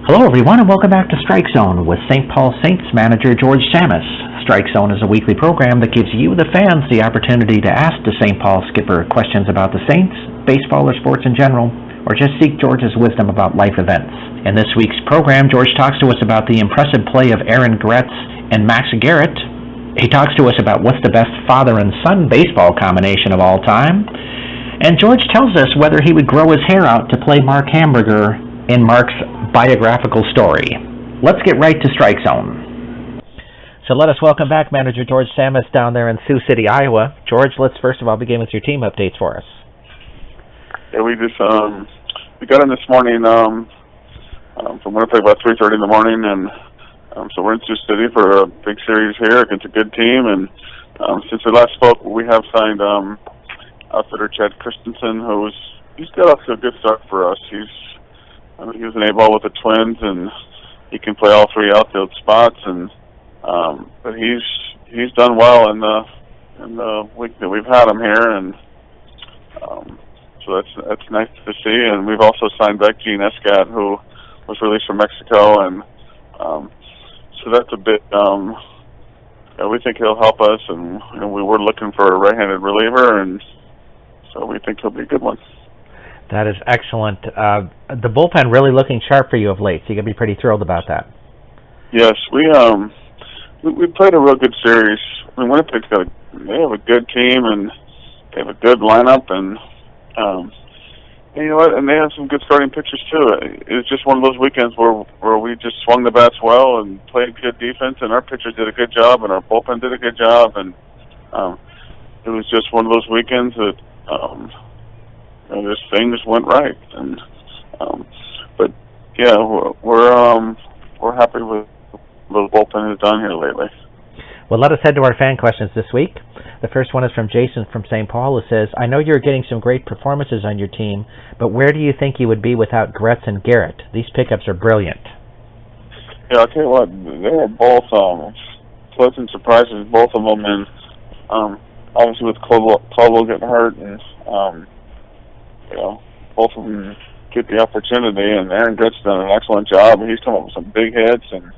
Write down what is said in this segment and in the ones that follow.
Hello, everyone, and welcome back to Strike Zone with St. Paul Saints Manager George Tsamis. Strike Zone is a weekly program that gives you, the fans, the opportunity to ask the St. Paul skipper questions about the Saints, baseball, or sports in general, or just seek George's wisdom about life events. In this week's program, George talks to us about the impressive play of Aaron Gretz and Max Garrett. He talks to us about what's the best father and son baseball combination of all time. And George tells us whether he would grow his hair out to play Mark Hamburger in Mark's biographical story. Let's get right to Strike Zone. So let us welcome back Manager George Tsamis down there in Sioux City, Iowa. George, let's first of all begin with your team updates for us. Yeah, we just we got in this morning from Winnipeg about 3:30 in the morning, and so we're in Sioux City for a big series here against a good team. And since we last spoke, we have signed outfitter Chad Christensen, he's got off to a good start for us. He was an A-ball with the Twins, and he can play all three outfield spots. And but he's done well in the week that we've had him here, and so that's nice to see. And we've also signed back Gene Escat, who was released from Mexico, and so that's a bit. We think he'll help us, and we were looking for a right-handed reliever, and so we think he'll be a good one. That is excellent. The bullpen really looking sharp for you of late, so you're going to be pretty thrilled about that. Yes, we played a real good series. I mean, Winnipeg's they have a good team, and they have a good lineup, and you know what? And they have some good starting pitchers too. It's just one of those weekends where we just swung the bats well and played good defense, and our pitchers did a good job, and our bullpen did a good job, and it was just one of those weekends that just things went right. And but yeah, we're happy with what the bullpen has done here lately. Well, let us head to our fan questions this week. The first one is from Jason from St. Paul, who says, I know you're getting some great performances on your team, but where do you think you would be without Gretz and Garrett? These pickups are brilliant. Yeah, I'll tell you what, they were both pleasant surprises, both of them, and obviously with Caldwell getting hurt, and both of them get the opportunity, and Aaron Gretz done an excellent job. He's come up with some big hits, and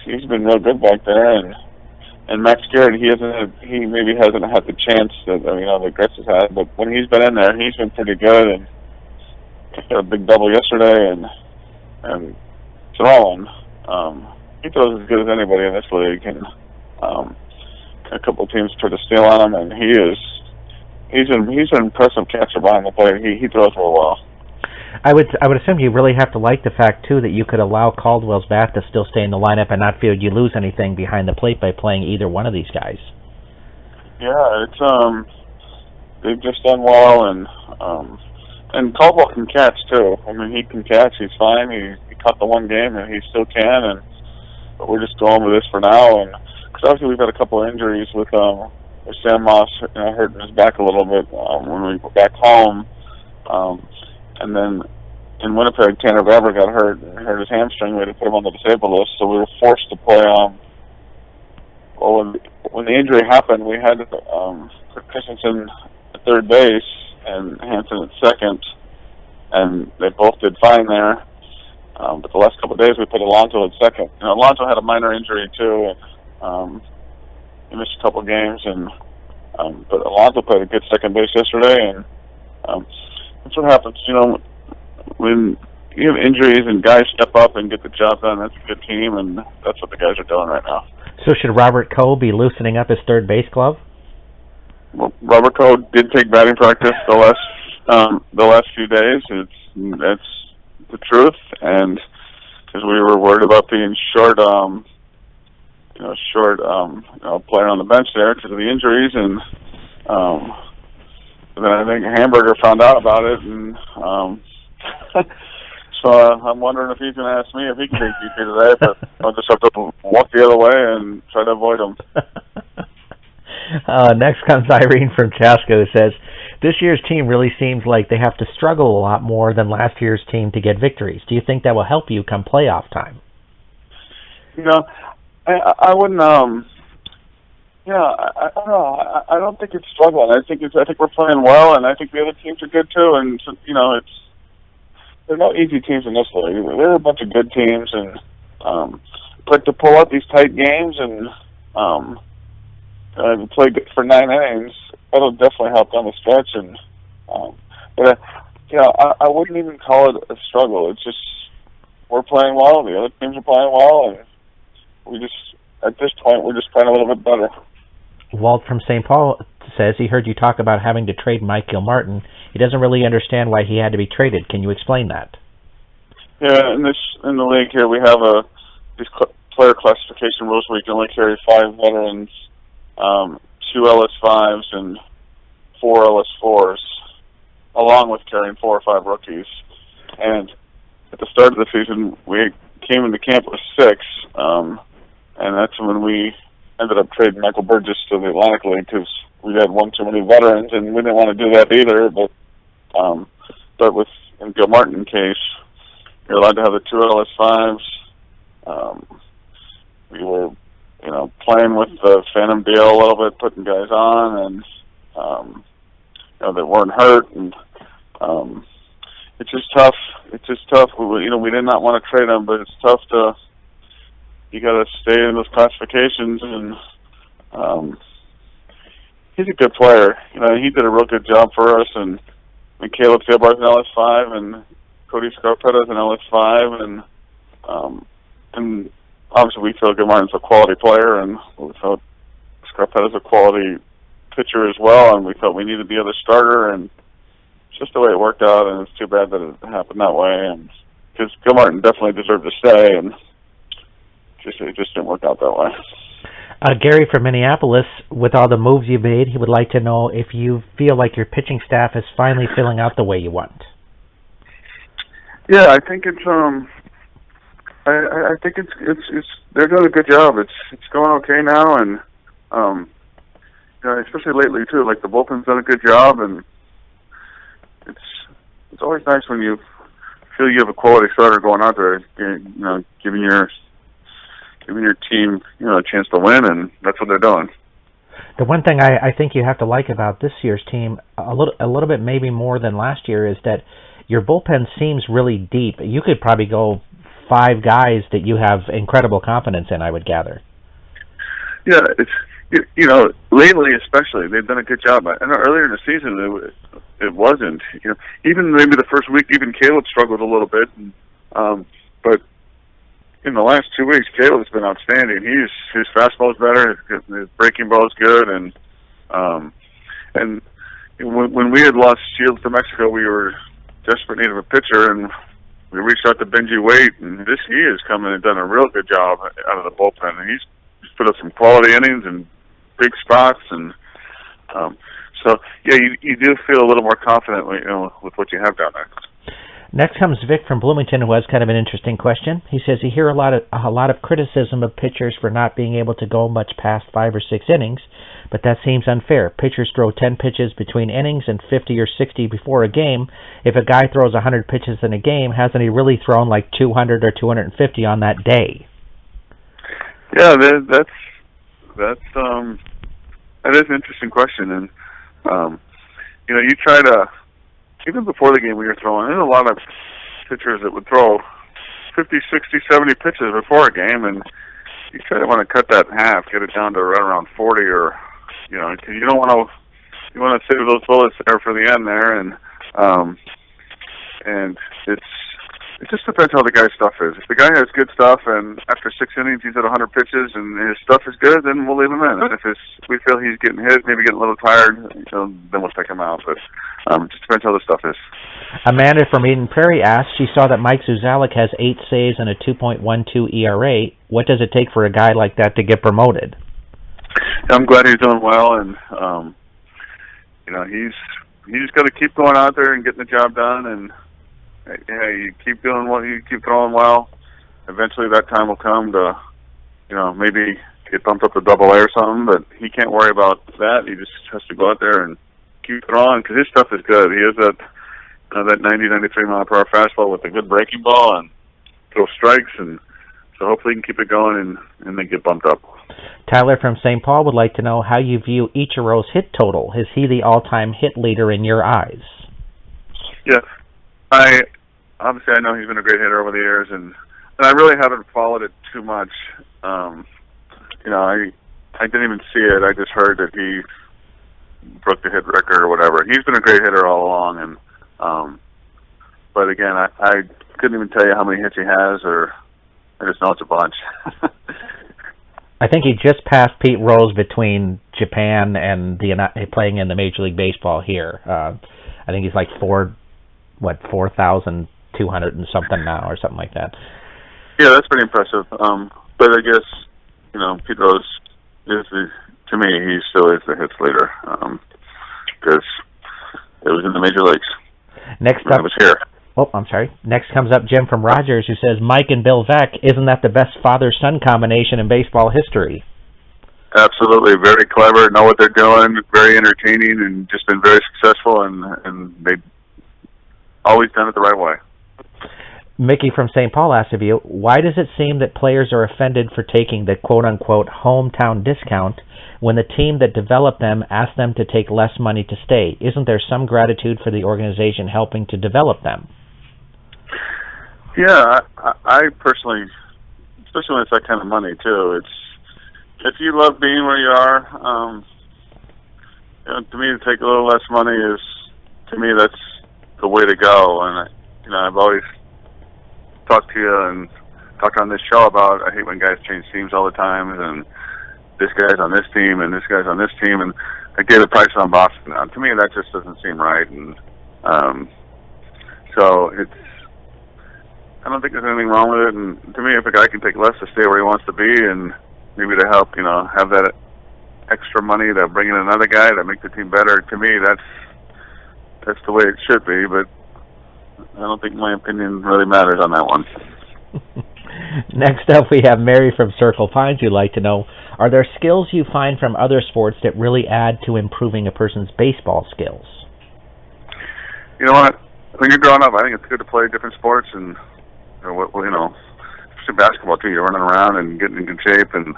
he's been real good back there, and Max Garrett, he maybe hasn't had the chance that that Gretz has had, but when he's been in there, he's been pretty good, and he got a big double yesterday, and throwing, he throws as good as anybody in this league, and a couple of teams tried to steal on him, and he's an impressive catcher behind the plate. He throws real well. I would assume you really have to like the fact too that you could allow Caldwell's bat to still stay in the lineup and not feel you lose anything behind the plate by playing either one of these guys. Yeah, it's they've just done well, and Caldwell can catch too. I mean, he can catch. He's fine. He caught the one game, and he still can. But we're just going with this for now, and because obviously we've had a couple of injuries with Sam Moss hurting his back a little bit when we were back home. And then in Winnipeg, Tanner Baber got hurt and hurt his hamstring. We had to put him on the disabled list, so we were forced to play. When the injury happened, we had put Christensen at third base and Hansen at second, and they both did fine there. But the last couple of days, we put Alonso at second. Alonso had a minor injury too, and he missed a couple of games. But Alonso played a good second base yesterday, and that's what happens, when you have injuries and guys step up and get the job done. That's a good team, and that's what the guys are doing right now. So should Robert Coe be loosening up his third base glove? Well, Robert Coe did take batting practice the last few days. That's the truth, and because we were worried about being short player on the bench there because of the injuries, and then I think Hamburger found out about it, and so I'm wondering if he's going to ask me if he can take GP today, but I'll just have to walk the other way and try to avoid him. Next comes Irene from Chaska, who says, this year's team really seems like they have to struggle a lot more than last year's team to get victories. Do you think that will help you come playoff time? I wouldn't. I don't know. I don't think it's struggling. I think we're playing well, and I think the other teams are good too. And so, there are no easy teams in this league. There are a bunch of good teams, and but to pull out these tight games and play good for 9 innings, that'll definitely help down the stretch. And but I wouldn't even call it a struggle. It's just we're playing well, the other teams are playing well, and we just at this point we're just playing a little bit better. Walt from St. Paul says he heard you talk about having to trade Mike Gilmartin. He doesn't really understand why he had to be traded. Can you explain that? Yeah, in the league here we have these player classification rules where you can only carry 5 veterans, 2 LS5s, and 4 LS4s, along with carrying 4 or 5 rookies. And at the start of the season, we came into camp with 6, and that's when we ended up trading Michael Burgess to the Atlantic League because we had one too many veterans, and we didn't want to do that either. But with in Gilmartin's case, you're allowed to have the 2 LS5s. We were, playing with the Phantom deal a little bit, putting guys on, and that weren't hurt, and it's just tough. It's just tough. We did not want to trade him, but it's tough to. You got to stay in those classifications, and he's a good player. He did a real good job for us, and Caleb Theobar's an LS5, and Cody Scarpetta's an LS5, and obviously we feel Gilmartin's a quality player, and we felt Scarpetta's a quality pitcher as well, and we felt we needed the other starter, and it's just the way it worked out, and it's too bad that it happened that way, and because Gilmartin definitely deserved to stay, and it just didn't work out that way. Gary from Minneapolis, with all the moves you've made, he would like to know if you feel like your pitching staff is finally filling out the way you want. Yeah, I think it's I think it's they're doing a good job. It's going okay now, and especially lately too. Like the bullpen's done a good job, and it's always nice when you feel you have a quality starter going out there, giving your team a chance to win, and that's what they're doing. The one thing I think you have to like about this year's team a little bit maybe more than last year is that your bullpen seems really deep. You could probably go 5 guys that you have incredible confidence in, I would gather. Yeah, it's lately especially they've done a good job. I know earlier in the season it wasn't. Even maybe the first week, even Caleb struggled a little bit, but in the last 2 weeks, Caleb's been outstanding. His fastball's better, his breaking ball's good, and when we had lost Shields to Mexico, we were desperate need of a pitcher, and we reached out to Benji Waite, and he has come in and done a real good job out of the bullpen, and he's put up some quality innings and big spots, and so yeah, you do feel a little more confident, with what you have down there. Next comes Vic from Bloomington, who has kind of an interesting question. He says he hears a lot of criticism of pitchers for not being able to go much past 5 or 6 innings, but that seems unfair. Pitchers throw 10 pitches between innings and 50 or 60 before a game. If a guy throws 100 pitches in a game, hasn't he really thrown like 200 or 250 on that day? Yeah, that is an interesting question, and you try to. Even before the game we were throwing, there's a lot of pitchers that would throw 50, 60, 70 pitches before a game, and you try to want to cut that in half, get it down to right around 40, or because you don't want to. You want to save those bullets there for the end there, and it just depends how the guy's stuff is. If the guy has good stuff, and after 6 innings he's at 100 pitches, and his stuff is good, then we'll leave him in. If we feel he's getting hit, maybe getting a little tired, then we'll take him out. But it just depends how the stuff is. Amanda from Eden Prairie asked, she saw that Mike Zuzalik has 8 saves and a 2.12 ERA. What does it take for a guy like that to get promoted? I'm glad he's doing well, and he's just got to keep going out there and getting the job done, and you keep doing what you keep throwing well. Eventually, that time will come to, maybe get bumped up to AA or something. But he can't worry about that. He just has to go out there and keep throwing because his stuff is good. He has that 90, 93 mile per hour fastball with a good breaking ball and throw strikes, and so hopefully he can keep it going and then get bumped up. Tyler from St. Paul would like to know how you view Ichiro's hit total. Is he the all-time hit leader in your eyes? Yeah. I obviously I know he's been a great hitter over the years, and I really haven't followed it too much. I didn't even see it. I just heard that he broke the hit record or whatever. He's been a great hitter all along, and but again, I couldn't even tell you how many hits he has, or I just know it's a bunch. I think he just passed Pete Rose between Japan and playing in the Major League Baseball here. I think he's like 4,200 and something now, or something like that. Yeah, that's pretty impressive. But I guess Pete Rose to me, he still is the hits leader because it was in the major leagues. Next up, it was here. Oh, I'm sorry. Next comes up Jim from Rogers, who says, Mike and Bill Veeck, isn't that the best father-son combination in baseball history? Absolutely. Very clever, know what they're doing, very entertaining, and just been very successful, and they've always done it the right way. Mickey from St. Paul asks of you, why does it seem that players are offended for taking the quote-unquote hometown discount when the team that developed them asked them to take less money to stay? Isn't there some gratitude for the organization helping to develop them? Yeah, I personally, especially when it's that kind of money too, if you love being where you are, to me to take a little less money is, to me, that's the way to go. And I've always talked to you and talked on this show about, I hate when guys change teams all the time, and this guy's on this team and this guy's on this team, and I gave the price on Boston. Now, to me, that just doesn't seem right, and so I don't think there's anything wrong with it. And to me, if a guy can take less to stay where he wants to be, and maybe to help, have that extra money to bring in another guy to make the team better, to me, that's the way it should be. But I don't think my opinion really matters on that one. Next up, we have Mary from Circle Pines who'd like to know, are there skills you find from other sports that really add to improving a person's baseball skills? You know what? When you're growing up, I think it's good to play different sports, and especially basketball too. You're running around and getting in good shape, and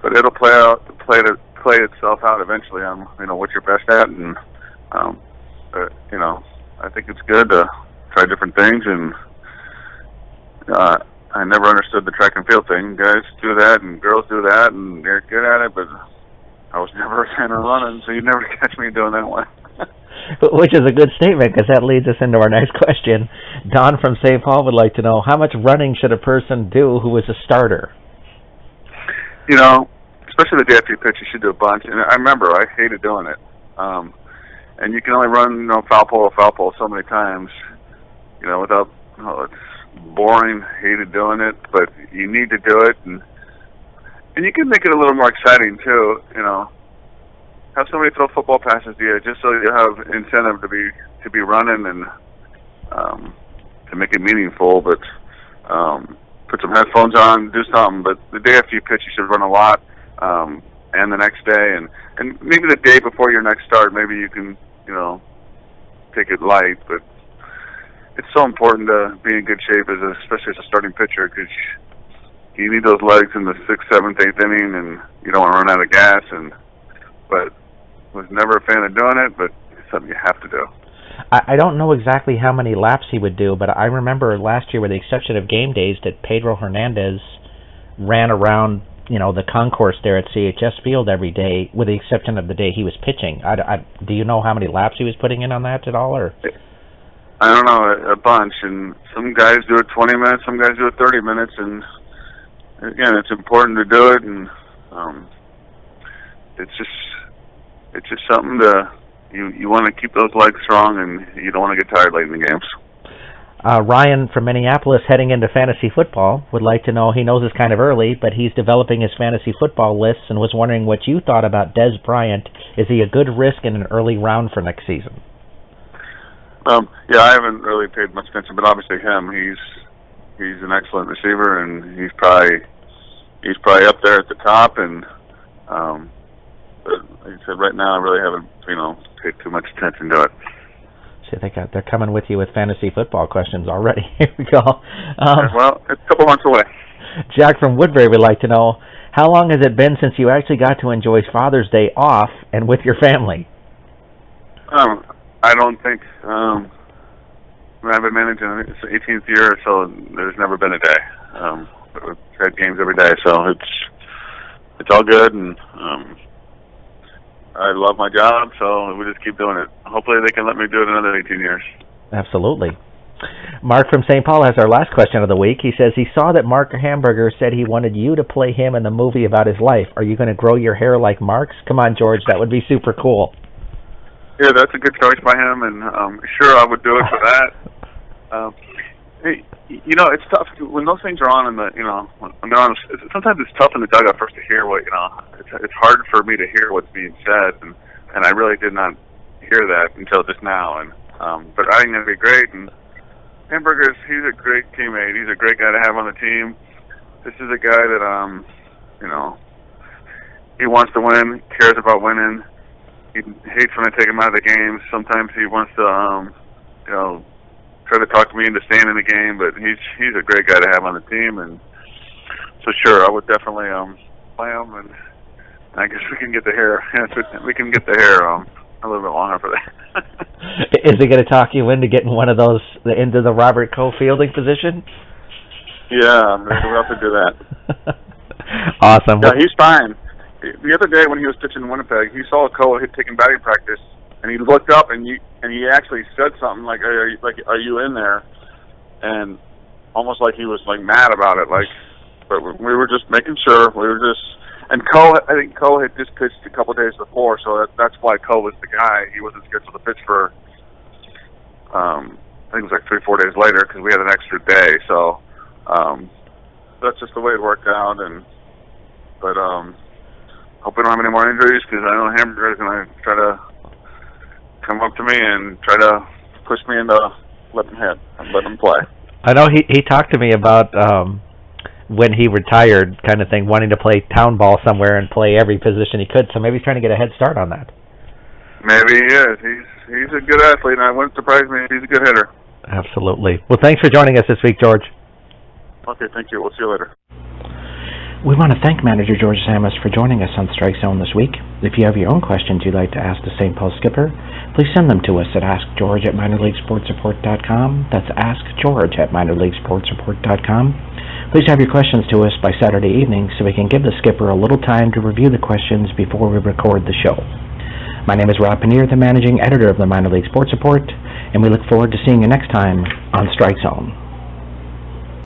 but it'll play itself out eventually on what you're best at, and I think it's good to try different things. And I never understood the track and field thing. Guys do that, and girls do that, and they're good at it, but I was never a fan of running, so you'd never catch me doing that one. Which is a good statement, because that leads us into our next question. Don from St. Paul would like to know, how much running should a person do who is a starter? Especially the day after you pitch, you should do a bunch. And I remember, I hated doing it. And you can only run, foul pole so many times, without, it's boring, hated doing it, but you need to do it. And you can make it a little more exciting, too, Have somebody throw football passes to you, just so you have incentive to be running and to make it meaningful. But put some headphones on, do something. But the day after you pitch, you should run a lot, and the next day, and maybe the day before your next start, maybe you can take it light. But it's so important to be in good shape, especially as a starting pitcher, because you need those legs in the 6th, 7th, 8th inning, and you don't want to run out of gas. But was never a fan of doing it, but it's something you have to do. I don't know exactly how many laps he would do, but I remember last year, with the exception of game days, that Pedro Hernandez ran around, the concourse there at CHS Field every day, with the exception of the day he was pitching. Do you know how many laps he was putting in on that at all, or? I don't know, a bunch. And some guys do it 20 minutes, some guys do it 30 minutes, and again, it's important to do it, and it's just something you want to keep those legs strong, and you don't want to get tired late in the games. Ryan from Minneapolis, heading into fantasy football, would like to know, he knows it's kind of early, but he's developing his fantasy football lists and was wondering what you thought about Dez Bryant. Is he a good risk in an early round for next season? Yeah, I haven't really paid much attention, but obviously he's an excellent receiver, and he's probably up there at the top, and but like I said, right now I really haven't, paid too much attention to it. See, they're coming with you with fantasy football questions already. Here we go. Well, it's a couple months away. Jack from Woodbury would like to know, how long has it been since you actually got to enjoy Father's Day off and with your family? I don't think I've been managing, it's the 18th year, so there's never been a day. We've had games every day, so it's all good, and I love my job, so we just keep doing it. Hopefully they can let me do it another 18 years. Absolutely. Mark from St. Paul has our last question of the week. He says he saw that Mark Hamburger said he wanted you to play him in the movie about his life. Are you going to grow your hair like Mark's? Come on, George, that would be super cool. Yeah, that's a good choice by him, and sure, I would do it for that. Hey, you know, it's tough when those things are on, when they're on. Sometimes it's tough in the dugout for us to hear what It's hard for me to hear what's being said, and I really did not hear that until just now. And but I think it'd be great. And Hamburger's, he's a great teammate. He's a great guy to have on the team. This is a guy that he wants to win, cares about winning. He hates when I take him out of the games. Sometimes he wants to try to talk me into staying in the game, but he's a great guy to have on the team. And so sure, I would definitely play him, and I guess we can get the hair. We can get the hair a little bit longer for that. Is he going to talk you into getting one of those into the Robert Coe fielding position? Yeah, we'll have to do that. Awesome. Yeah, he's fine. The other day when he was pitching in Winnipeg, he saw Coe taking batting practice, and he looked up and he actually said something like, "Are you in there?" And almost like he was like mad about it. But we were just making sure. And I think Coe had just pitched a couple of days before, so that's why Coe was the guy. He wasn't scheduled to pitch for, I think it was like 3-4 days later because we had an extra day. So that's just the way it worked out. But hope we don't have any more injuries because I know Hamburger is going to try to come up to me and try to push me into let him hit and let him play. I know he talked to me about when he retired kind of thing, wanting to play town ball somewhere and play every position he could, so maybe he's trying to get a head start on that. Maybe he is. He's a good athlete, and it wouldn't surprise me if he's a good hitter. Absolutely. Well, thanks for joining us this week, George. Okay, thank you. We'll see you later. We want to thank Manager George Tsamis for joining us on Strike Zone this week. If you have your own questions you'd like to ask the St. Paul skipper, please send them to us at askgeorge@minorleaguesportsreport.com. That's askgeorge@minorleaguesportsreport.com. Please have your questions to us by Saturday evening so we can give the skipper a little time to review the questions before we record the show. My name is Rob Pannier, the managing editor of the Minor League Sports Report, and we look forward to seeing you next time on Strike Zone.